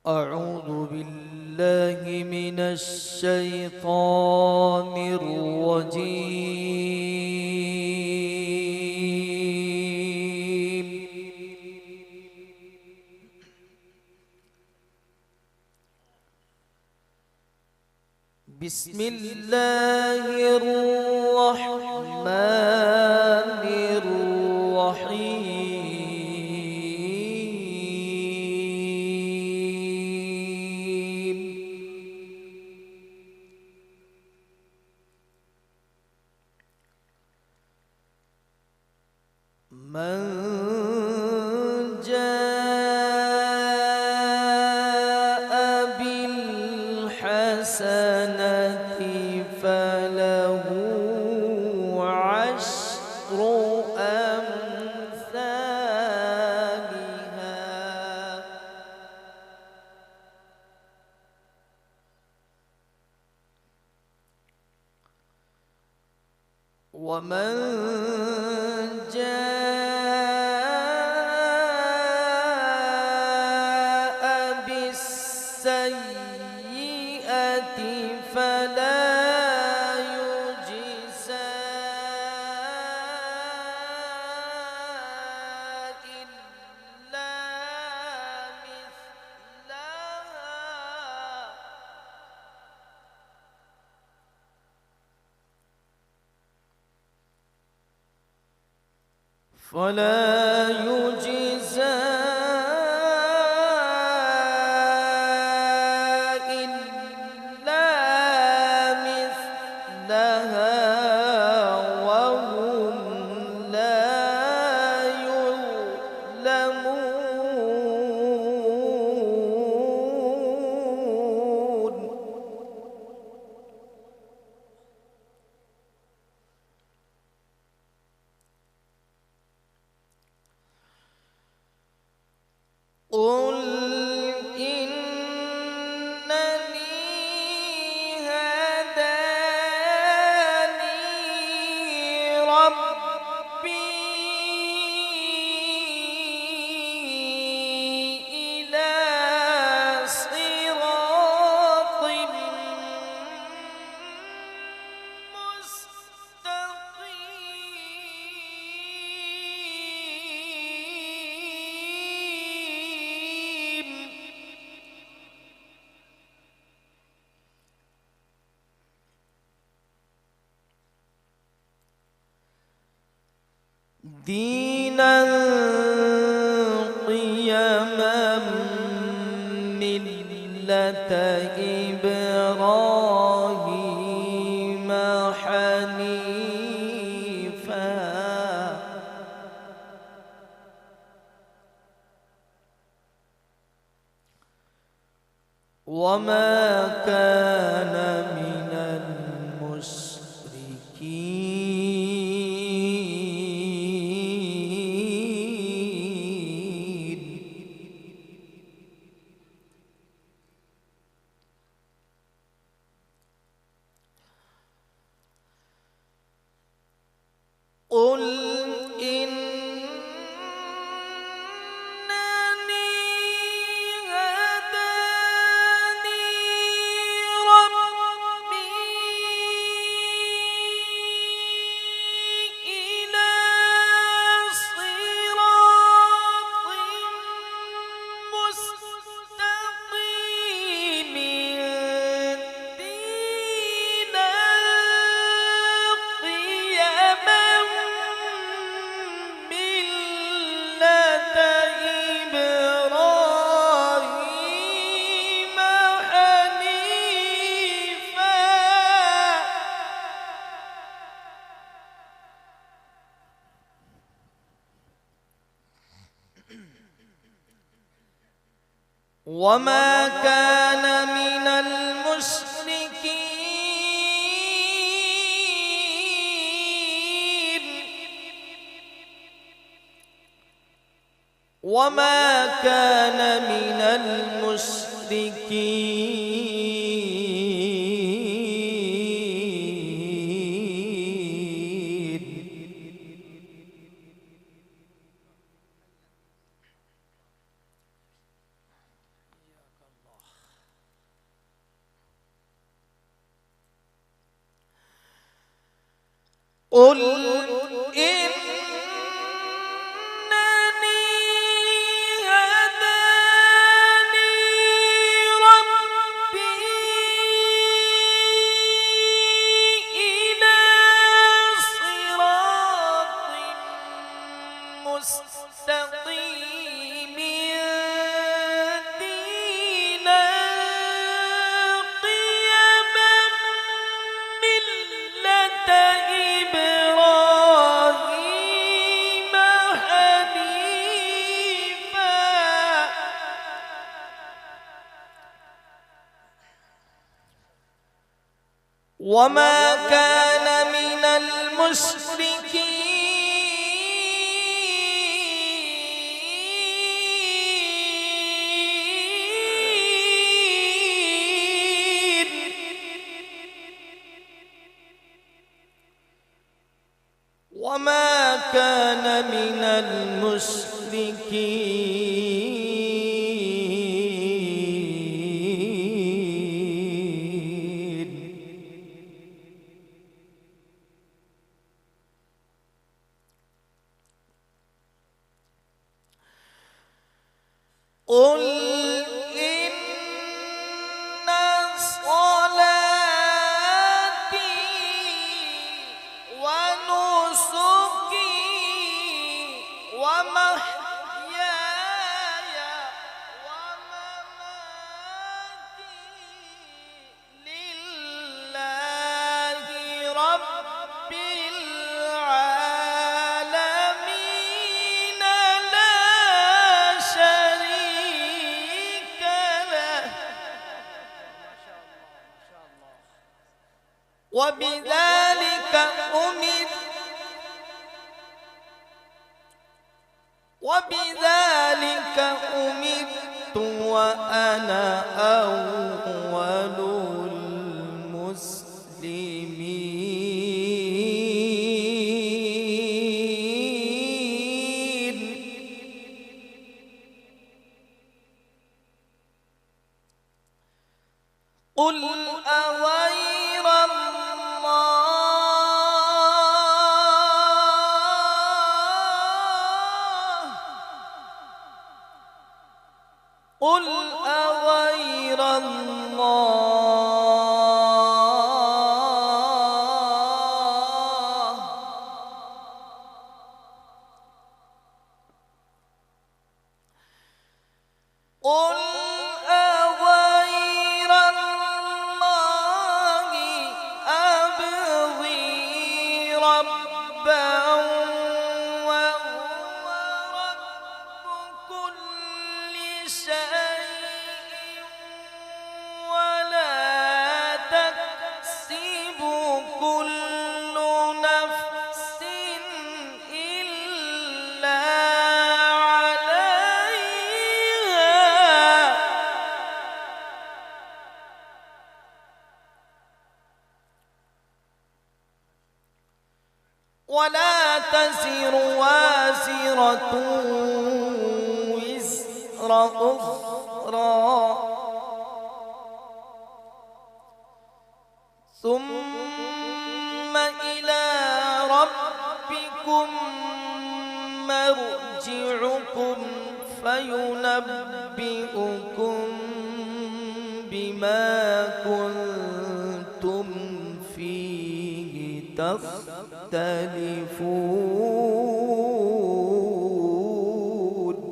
أعوذ بالله من الشيطان الرجيم. بسم الله الرحمن الرحيم. من جاء بالحسنة فله عشر أمثالها، ومن جاء بالسيئة فلا يجزى إلا مثلها، فلا يجزى إلا مثلها وهم لا يظلمون. قل إنني هداني ربي إلى صراط مستقيم، دينا قيما ملة إبراهيم حنيفا، وما كان من المشركين. قل إنني هداني ربي إلى صراط مستقيم دينا قيما ملة إبراهيم حنيفا، وما كان من المشركين. وما كان من المشركين. قل إنني هداني ربي إلى صراط مستقيم دينا قيما ملة إبراهيم حنيفا وما كان من المشركين وما كان من المشركين قل إن صلاتي ونسكي ومحياي ومماتي لله رب العالمين لا شريك له وبذلك أمرت وأنا أول المسلمين قل أغير قل أغير الله قل أغير الله أبغي ربا وهو رب كل شيء ولا تكسب كل نفس إلا عليها ولا تزر وازرة وزر أخرى ثم إلى ربكم مرجعكم فينبئكم بما كنتم فيه تختلفون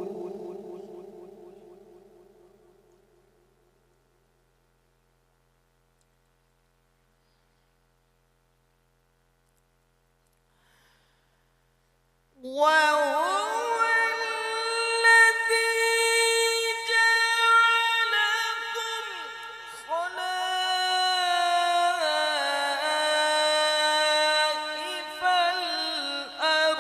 وهو الذي جعلكم خلائف الأرض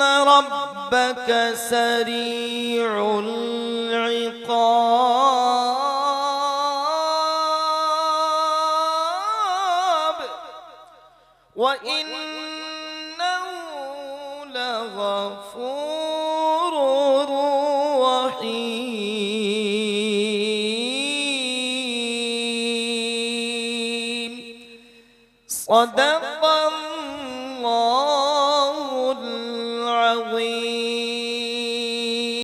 ربك سريع العقاب وإنه لغفور رحيم. صدق الله العظيم.